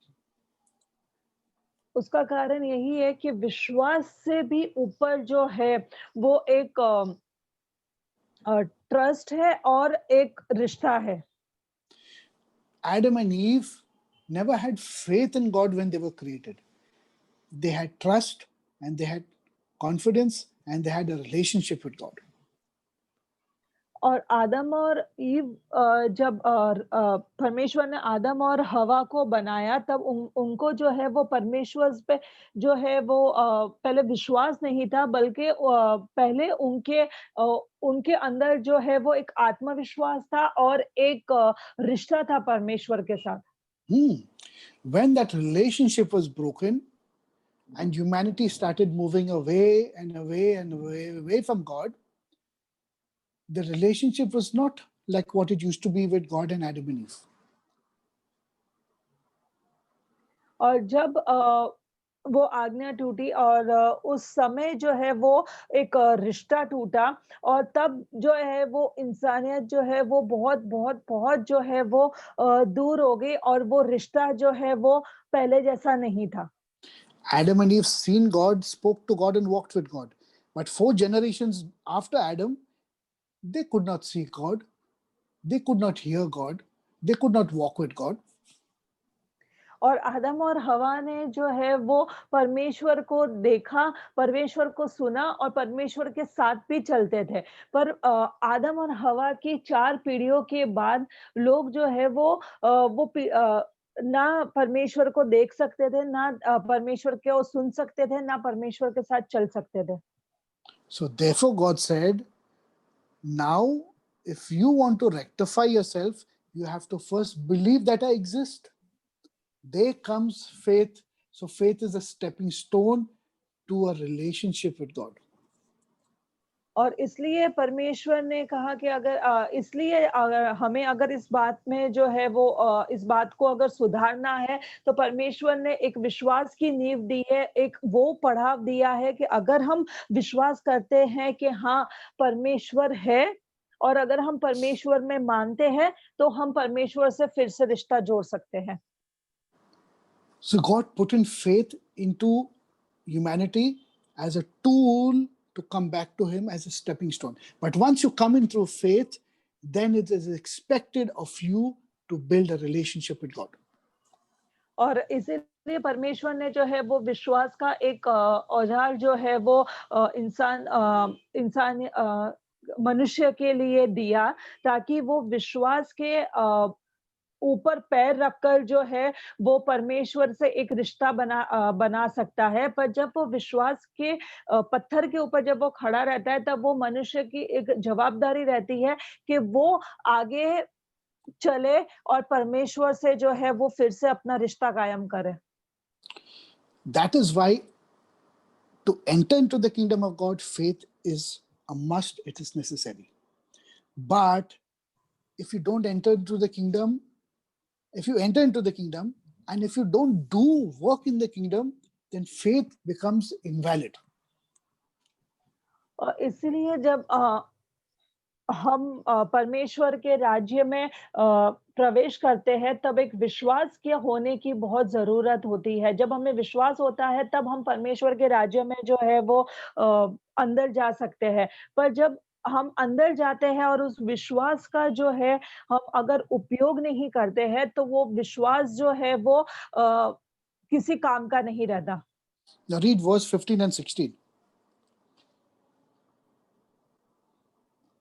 उसका कारण यही है कि विश्वास से भी ऊपर जो है वो एक ट्रस्ट है और एक रिश्ता है। Adam and Eve never had faith in God when they were created. They had trust and they had confidence and they had a relationship with God. और आदम और ईव जब परमेश्वर ने आदम और हवा को बनाया, तब उनको जो है वो परमेश्वर पे जो है वो पहले विश्वास नहीं था, बल्कि पहले उनके अंदर जो है वो एक आत्मविश्वास था और एक रिश्ता था परमेश्वर के साथ। When that relationship was broken and humanity started moving away and away and away from God, the relationship was not like what it used to be with God and Adam and Eve. और जब वो आज्ञा टूटी और उस समय जो है वो एक रिश्ता टूटा, और तब जो है वो इंसानियत जो है वो बहुत बहुत बहुत जो है वो दूर हो गई, और वो रिश्ता जो है वो पहले जैसा नहीं था। Adam and Eve seen God, spoke to God and walked with God. But 4 generations after Adam, they could not see God. They could not hear God. They could not walk with God. और आदम और हवा ने जो है वो परमेश्वर को देखा, परमेश्वर को सुना और परमेश्वर के साथ भी चलते थे। पर आदम और हवा की 4 पीढ़ियों के बाद लोग जो है ना परमेश्वर को देख सकते थे, ना परमेश्वर को सुन सकते थे, ना परमेश्वर के साथ चल सकते थे। So therefore God said, now if you want to rectify yourself, you have to first believe that I exist. There comes faith. So faith is a stepping stone to a relationship with God. और इसलिए परमेश्वर ने कहा कि अगर हमें अगर इस बात में जो है वो इस बात को अगर सुधारना है, तो परमेश्वर ने एक विश्वास की नींव दी है, एक वो पड़ाव दिया है कि अगर हम विश्वास करते हैं कि हाँ, परमेश्वर है, और अगर हम परमेश्वर में मानते हैं, तो हम परमेश्वर से फिर से रिश्ता जोड़ सकते हैं। So God put in faith into humanity as a tool to come back to Him as a stepping stone. But once you come in through faith, then it is expected of you to build a relationship with God. और इसीलिए परमेश्वर ने जो है वो विश्वास का एक औजार जो है वो इंसान मनुष्य के लिए दिया, ताकि वो विश्वास के ऊपर पैर रखकर जो है वो परमेश्वर से एक रिश्ता बना सकता है। पर जब वो विश्वास के पत्थर के ऊपर जब वो खड़ा रहता है, तब वो मनुष्य की एक जवाबदारी रहती है कि वो आगे चले और परमेश्वर से जो है वो फिर से अपना रिश्ता कायम करे। That is why to enter into the kingdom of God, faith is a must, it is necessary. But if you don't enter into the kingdom, if you enter into the kingdom and if you don't do work in the kingdom, then faith becomes invalid. इसीलिए जब हम परमेश्वर के राज्य में प्रवेश करते हैं, तब एक विश्वास के होने की बहुत ज़रूरत होती है। जब हमें विश्वास होता है, तब हम परमेश्वर के राज्य में जो है वो अंदर जा सकते हैं। पर जब हम अंदर जाते हैं और उस विश्वास का जो है हम अगर उपयोग नहीं करते हैं, तो वो विश्वास जो है वो किसी काम का नहीं रहता। Now read verse 15 and 16.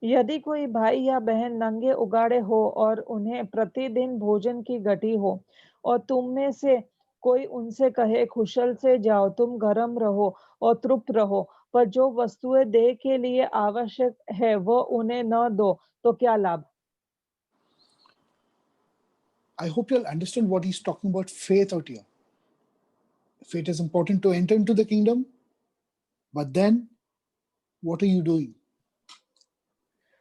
यदि कोई भाई या बहन नंगे उगाड़े हो और उन्हें प्रतिदिन भोजन की घटी हो और तुम में से कोई उनसे कहे कुशल से जाओ, तुम गर्म रहो और तृप्त रहो, पर जो वस्तुएं देह के लिए आवश्यक है वो उन्हें न दो, तो क्या लाभ? I hope you'll understand what he's talking about faith out here. Faith is important to enter into the kingdom, but then what are you doing?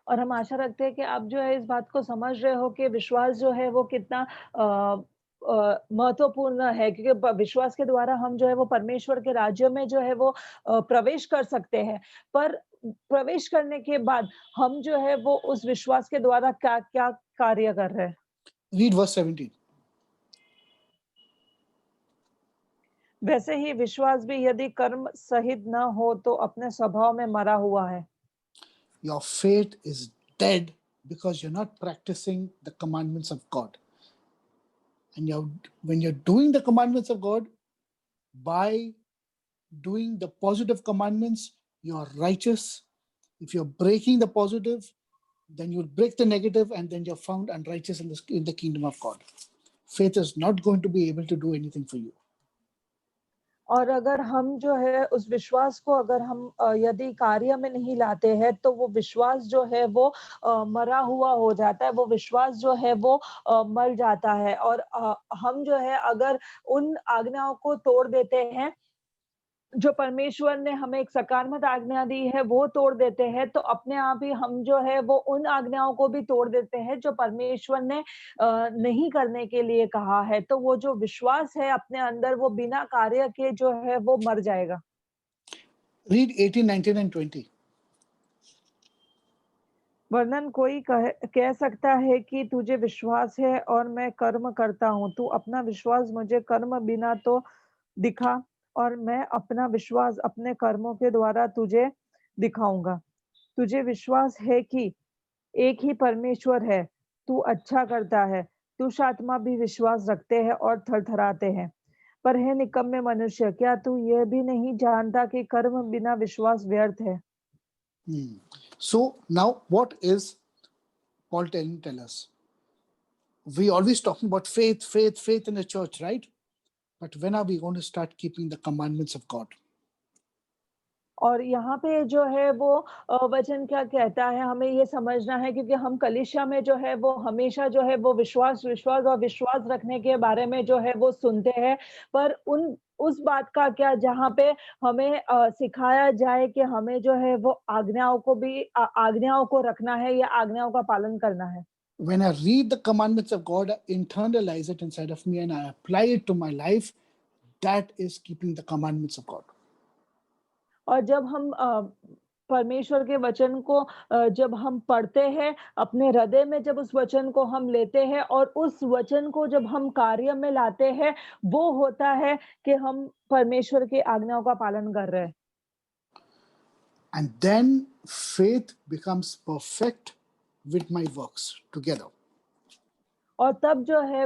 और हम आशा रखते हैं कि आप जो है इस बात को समझ रहे हो कि विश्वास जो है वो कितना महत्वपूर्ण है, क्योंकि विश्वास के द्वारा हम जो है वो परमेश्वर के राज्य में जो है वो प्रवेश कर सकते हैं। पर प्रवेश करने के बाद हम जो है वो उस विश्वास के द्वारा क्या-क्या कार्य कर रहे हैं? Read verse 17. वैसे ही विश्वास भी यदि कर्म सहित न हो तो अपने स्वभाव में मरा हुआ है। Your faith is dead because you're not practicing the commandments of God. And when you're doing the commandments of God, by doing the positive commandments, you're righteous. If you're breaking the positive, then you'll break the negative, and then you're found unrighteous in the kingdom of God. Faith is not going to be able to do anything for you. और अगर हम जो है उस विश्वास को अगर हम यदि कार्य में नहीं लाते हैं, तो वो विश्वास जो है वो मरा हुआ हो जाता है, वो विश्वास जो है वो मर जाता है। और हम जो है अगर उन आज्ञाओं को तोड़ देते हैं, जो परमेश्वर ने हमें एक सकारात्मक आज्ञा दी है वो तोड़ देते हैं, तो अपने आप ही हम जो है वो उन आज्ञाओं को भी तोड़ देते हैं जो परमेश्वर ने नहीं करने के लिए कहा है। तो वो जो विश्वास है अपने अंदर, वो बिना कार्य के जो है वो मर जाएगा। Read 18, 19, and 20. वरन कोई कह सकता है कि तुझे विश्वास है और मैं कर्म करता हूँ, तू अपना विश्वास मुझे कर्म बिना तो दिखा और मैं अपना विश्वास अपने कर्मों के द्वारा तुझे दिखाऊंगा। तुझे विश्वास है कि एक ही परमेश्वर है, तू अच्छा करता है, तुच्छ आत्मा भी विश्वास रखते हैं और थरथराते हैं। पर हे निकम्मे मनुष्य, क्या तू यह भी नहीं जानता कि कर्म बिना विश्वास व्यर्थ है? So now what is Paul tell us? We always talking about faith in the church, right? But when are we going to start keeping the commandments of God? और यहाँ पे जो है वो वचन क्या कहता है, हमें ये समझना है, क्योंकि हम कलीसिया में जो है वो हमेशा जो है वो विश्वास और विश्वास रखने के बारे में जो है वो सुनते हैं। पर उस बात का क्या, जहाँ पे हमें सिखाया जाए कि हमें जो है वो आज्ञाओं को रखना है या आज्ञाओं का पालन करना है। When I read the commandments of God, I internalize it inside of me and I apply it to my life. That is keeping the commandments of God. और जब हम परमेश्वर के वचन को जब हम पढ़ते हैं, अपने हृदय में जब उस वचन को हम लेते हैं और उस वचन को जब हम कार्य में लाते हैं, वो होता है कि हम परमेश्वर की आज्ञाओं का पालन कर रहे हैं। And then faith becomes perfect with my works together. और तब जो है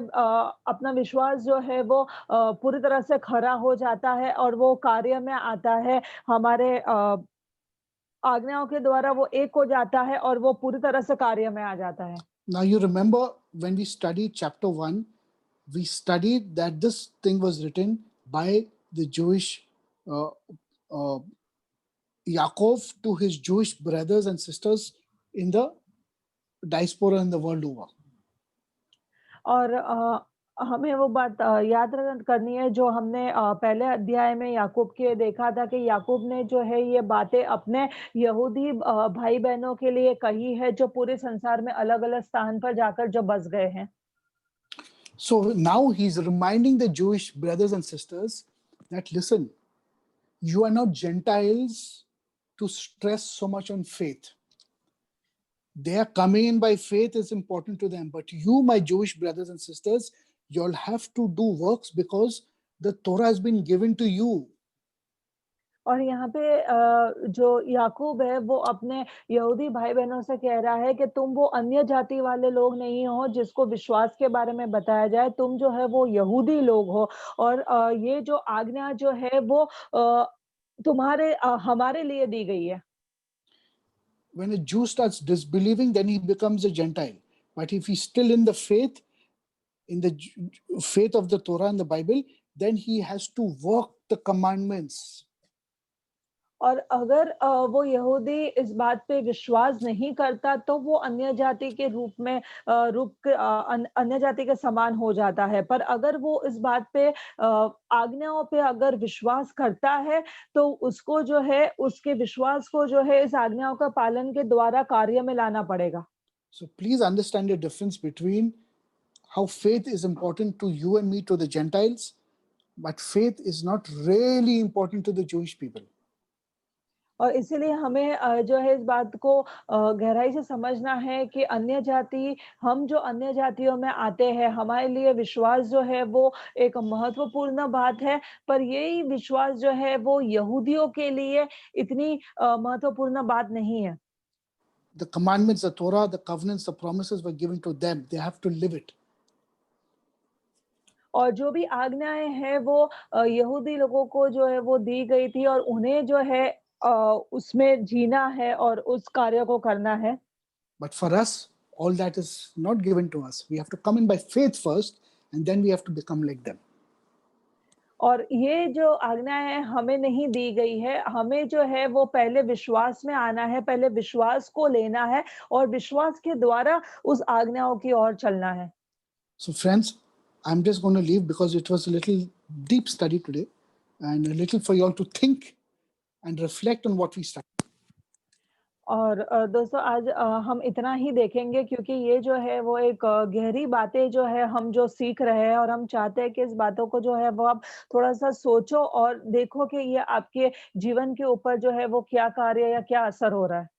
अपना विश्वास जो है वो पूरी तरह से खरा हो जाता है और वो कार्य में आता है। हमारे आज्ञाओं के द्वारा वो एक हो जाता है और वो पूरी तरह से कार्य में आ जाता है। Now you remember when we studied chapter 1, we studied that this thing was written by the Jewish uh, Yaakov to his Jewish brothers and sisters in the diaspora in the world over. और हमें वो बात याद करनी है जो हमने पहले अध्याय में याकूब के देखा था कि याकूब ने जो है ये बातें अपने यहूदी भाई बहनों के लिए कही है जो पूरे संसार में अलग-अलग स्थान पर जाकर जो बस गए हैं। So now he's reminding the Jewish brothers and sisters that listen, you are not Gentiles to stress so much on faith. Their coming in by faith is important to them, but you, my Jewish brothers and sisters, you'll have to do works because the Torah has been given to you. और यहाँ पे जो याकूब है वो अपने यहूदी भाई बहनों से कह रहा है कि तुम वो अन्य जाति वाले लोग नहीं हो जिसको विश्वास के बारे में बताया जाए, तुम जो है वो यहूदी लोग हो और ये जो आज्ञा जो है वो तुम्हारे हमारे लिए दी गई है। When a Jew starts disbelieving, then he becomes a Gentile. But if he's still in the faith, in the faith of the Torah and the Bible, then he has to work the commandments. और अगर वो यहूदी इस बात पे विश्वास नहीं करता तो वो अन्य जाति के रूप में अन्य जाति के समान हो जाता है। पर अगर वो इस बात पे आज्ञाओं पे अगर विश्वास करता है तो उसको जो है उसके विश्वास को जो है इस आज्ञाओं का पालन के द्वारा कार्य में लाना पड़ेगा। So please understand the difference between how faith is important to you and me, to the Gentiles, but faith is not really important to the Jewish people. और इसीलिए हमें जो है इस बात को गहराई से समझना है कि अन्य जाति हम जो अन्य जातियों में आते हैं हमारे लिए विश्वास जो है वो एक महत्वपूर्ण बात है, पर यही विश्वास जो है वो यहूदियों के लिए इतनी महत्वपूर्ण बात नहीं है। The commandments, the Torah, the covenants, the promises were given to them. They have to live it. और जो भी आज्ञाएं हैं वो यहूदी लोगों को जो है वो दी गई थी और उन्हें जो है उसमें जीना है और उस कार्य को करना है। But for us, all that is not given to us. We have to come in by faith first, and then we have to become like them. और ये जो आज्ञाएं हैं हमें नहीं दी गई है, हमें जो है वो पहले विश्वास में आना है, पहले विश्वास को लेना है और विश्वास के द्वारा उस आज्ञाओं की ओर चलना है। So friends, I'm just going to leave because it was a little deep study today and a little for you all to think and reflect on what we studied. और दोस्तों आज हम इतना ही देखेंगे क्योंकि ये जो है वो एक गहरी बातें जो है हम जो सीख रहे हैं और हम चाहते हैं कि इस बातों को जो है वो आप थोड़ा-सा सोचो और देखो कि ये आपके जीवन के ऊपर जो है वो क्या कार्य या क्या असर हो रहा है।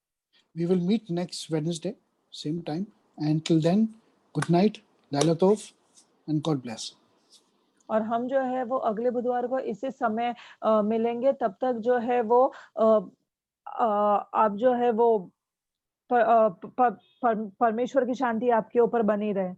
We will meet next Wednesday, same time. And till then, good night, Laila Tov, and God bless. और हम जो है वो अगले बुधवार को इसी समय मिलेंगे, तब तक जो है वो आप जो है वो परमेश्वर की शांति आपके ऊपर बनी रहे।